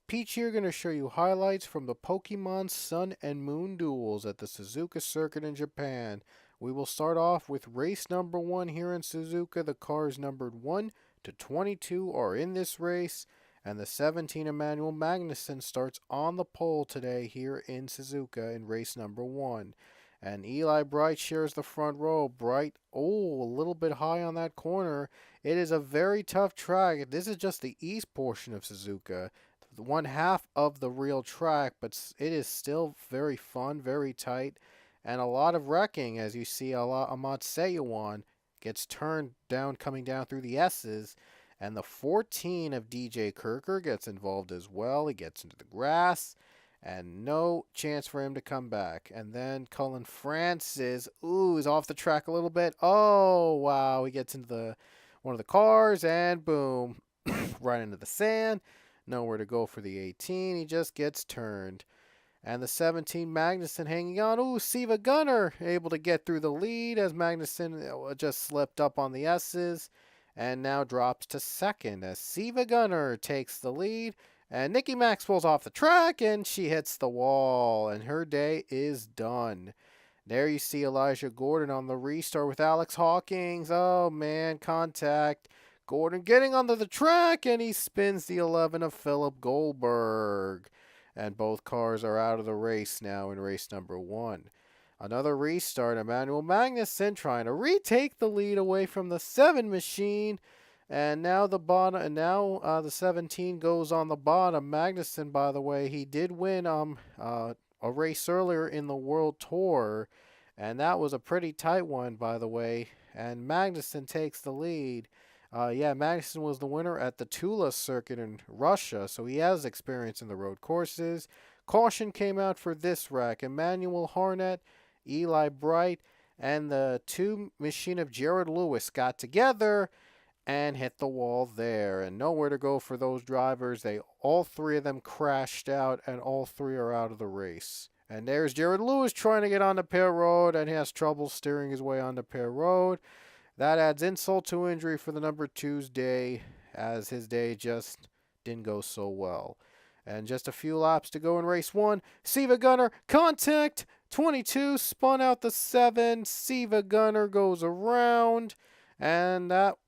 Peach here, going to show you highlights from the Pokemon Sun and Moon duels at the Suzuka circuit in Japan. We will start off with race number 1 here in Suzuka. The cars numbered 1 to 22 are in this race, and the 17 Emmanuel Magnussen starts on the pole today here in Suzuka in race number 1. And Eli Bright shares the front row. Bright, a little bit high on that corner. It is a very tough track. This is just the east portion of Suzuka, one half of the real track, but it is still very fun, very tight, and a lot of wrecking. As you see, Ahmad Seyuan gets turned down coming down through the S's, and the 14 of DJ Kirker gets involved as well. He gets into the grass, and no chance for him to come back. And then Cullen Francis, is off the track a little bit. Oh, wow, he gets into one of the cars, and boom, right into the sand. Nowhere to go for the 18. He just gets turned. And the 17 Magnussen hanging on. Siva Gunner able to get through the lead as Magnussen just slipped up on the S's and now drops to second as Siva Gunner takes the lead. And Nikki Maxwell's off the track and she hits the wall and her day is done. There you see Elijah Gordon on the restart with Alex Hawkins. Oh man, contact. Gordon getting onto the track, and he spins the 11 of Philip Goldberg. And both cars are out of the race now in race number 1. Another restart, Emmanuel Magnussen trying to retake the lead away from the 7 machine. And now the 17 goes on the bottom. Magnussen, by the way, he did win a race earlier in the World Tour. And that was a pretty tight one, by the way. And Magnussen takes the lead. Magnussen was the winner at the Tula circuit in Russia, so he has experience in the road courses. Caution came out for this wreck. Emmanuel Harnett, Eli Bright, and the 2 machine of Jared Lewis got together and hit the wall there. And nowhere to go for those drivers. All 3 of them crashed out, and all 3 are out of the race. And there's Jared Lewis trying to get onto pit road, and he has trouble steering his way onto pit road. That adds insult to injury for the number 2's day, as his day just didn't go so well. And just a few laps to go in race 1. Siva Gunner, contact! 22 spun out the 7. Siva Gunner goes around, and that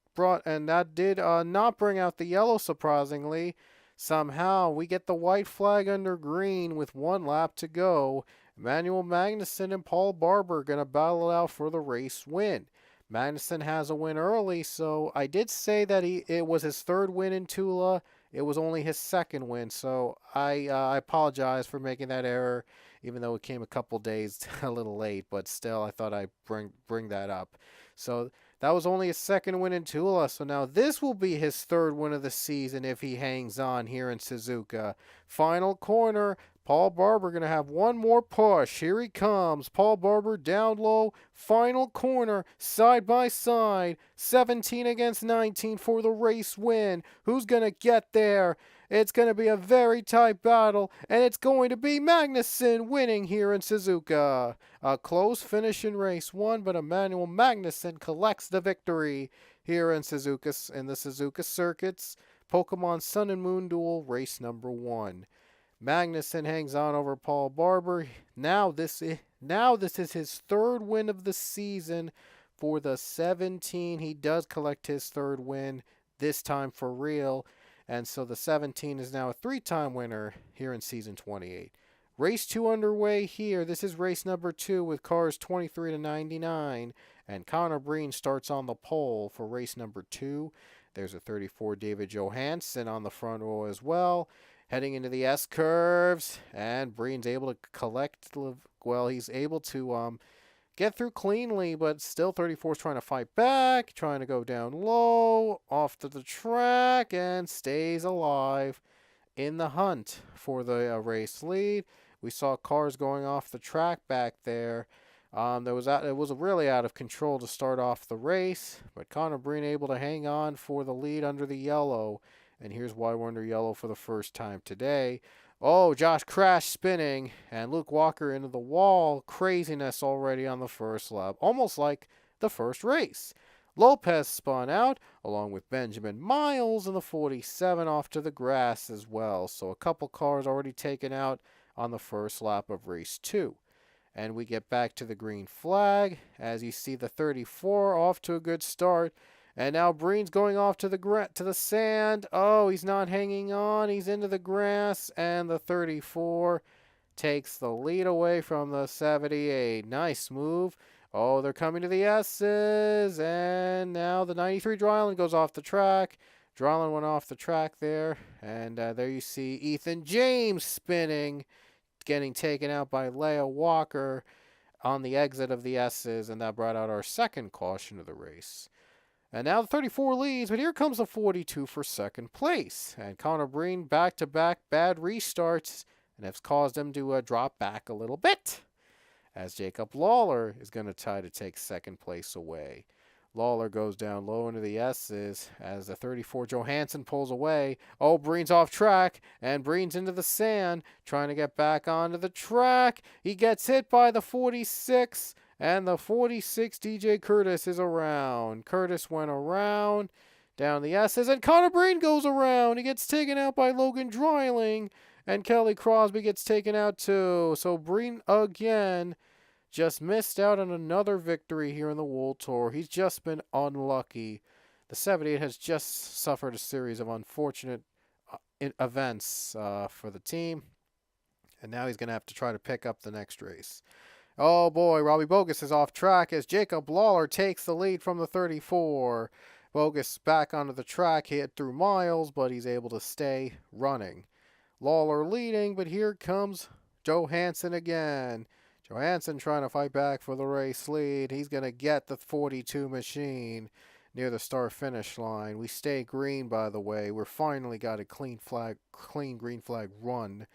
did not bring out the yellow, surprisingly. Somehow, we get the white flag under green with 1 lap to go. Emmanuel Magnussen and Paul Barber going to battle it out for the race win. Magnussen has a win early, so I did say that it was his 3rd win in Tula. It was only his 2nd win, so I apologize for making that error, even though it came a couple days a little late. But still, I thought I'd bring that up. So that was only his 2nd win in Tula, so now this will be his 3rd win of the season if he hangs on here in Suzuka. Final corner. Paul Barber going to have one more push. Here he comes. Paul Barber down low. Final corner. Side by side. 17 against 19 for the race win. Who's going to get there? It's going to be a very tight battle. And it's going to be Magnussen winning here in Suzuka. A close finish in race 1. But Emmanuel Magnussen collects the victory here in the Suzuka circuits. Pokemon Sun and Moon duel race number 1. Magnussen hangs on over Paul Barber. Now this is his 3rd win of the season for the 17. He does collect his 3rd win, this time for real. And so the 17 is now a 3-time winner here in season 28. Race 2 underway here. This is race number 2 with cars 23 to 99. And Connor Breen starts on the pole for race number 2. There's a 34 David Johansson on the front row as well. Heading into the S-curves, and Breen's able to he's able to get through cleanly, but still 34's trying to fight back, trying to go down low, off to the track, and stays alive in the hunt for the race lead. We saw cars going off the track back there. It was really out of control to start off the race, but Connor Breen able to hang on for the lead under the yellow. And here's why we're under yellow for the first time today. Oh, Josh Crash spinning, and Luke Walker into the wall. Craziness already on the first lap. Almost like the first race. Lopez spun out, along with Benjamin Miles in the 47 off to the grass as well. So a couple cars already taken out on the first lap of race 2. And we get back to the green flag as you see the 34 off to a good start. And now Breen's going off to the sand. Oh, he's not hanging on. He's into the grass, and the 34 takes the lead away from the 78. Nice move. Oh, they're coming to the S's, and now the 93 Dryland goes off the track. Dryland went off the track there, and there you see Ethan James spinning, getting taken out by Leia Walker on the exit of the S's, and that brought out our second caution of the race. And now the 34 leads, but here comes the 42 for second place. And Connor Breen back-to-back bad restarts, and has caused him to drop back a little bit, as Jacob Lawler is going to try to take second place away. Lawler goes down low into the S's as the 34 Johansson pulls away. Oh, Breen's off track, and Breen's into the sand, trying to get back onto the track. He gets hit by the 46, and the 46 DJ Curtis is around. Curtis went around down the S's, and Connor Breen goes around. He gets taken out by Logan Dreiling, and Kelly Crosby gets taken out too. So Breen again just missed out on another victory here in the World Tour. He's just been unlucky. The 78 has just suffered a series of unfortunate events for the team, and now he's going to have to try to pick up the next race. Oh boy, Robbie Bogus is off track as Jacob Lawler takes the lead from the 34. Bogus back onto the track, hit through Miles, but he's able to stay running. Lawler leading, but here comes Johansson again. Johansson trying to fight back for the race lead. He's going to get the 42 machine near the start-finish line. We stay green, by the way. We're finally got a clean green flag run.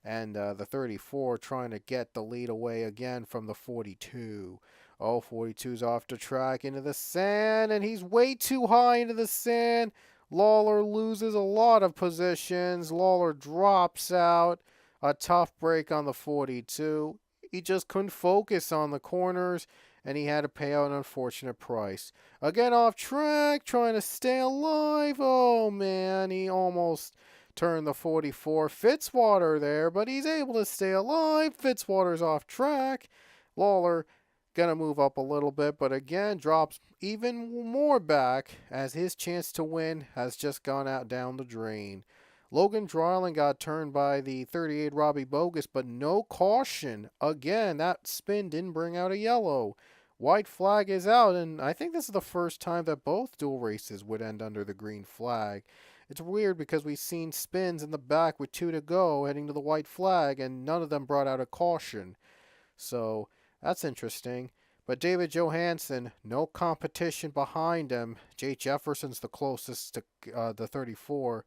And the 34 trying to get the lead away again from the 42. Oh, 42's off the track into the sand, and he's way too high into the sand. Lawler loses a lot of positions. Lawler drops out. A tough break on the 42. He just couldn't focus on the corners, and he had to pay out an unfortunate price. Again off track, trying to stay alive. Oh, man, he almost turned the 44. Fitzwater there, but he's able to stay alive. Fitzwater's off track. Lawler going to move up a little bit, but again drops even more back as his chance to win has just gone out down the drain. Logan Dreiling got turned by the 38 Robbie Bogus, but no caution. Again, that spin didn't bring out a yellow. White flag is out, and I think this is the first time that both dual races would end under the green flag. It's weird because we've seen spins in the back with 2 to go heading to the white flag, and none of them brought out a caution. So that's interesting. But David Johansson, no competition behind him. Jake Jefferson's the closest to the 34.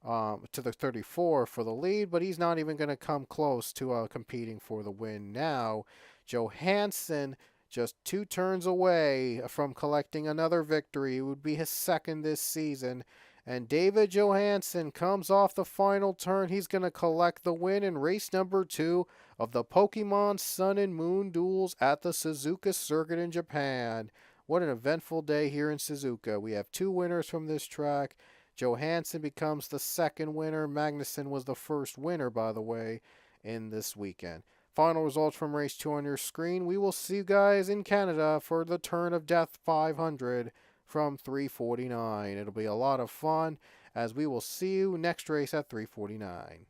To the 34 for the lead, but he's not even going to come close to competing for the win now. Johansson just 2 turns away from collecting another victory. It would be his second this season. And David Johansson comes off the final turn. He's going to collect the win in race number 2 of the Pokemon Sun and Moon Duels at the Suzuka Circuit in Japan. What an eventful day here in Suzuka. We have 2 winners from this track. Johansson becomes the second winner. Magnussen was the first winner, by the way, in this weekend. Final results from race 2 on your screen. We will see you guys in Canada for the Turn of Death 500 from 349. It'll be a lot of fun as we will see you next race at 349.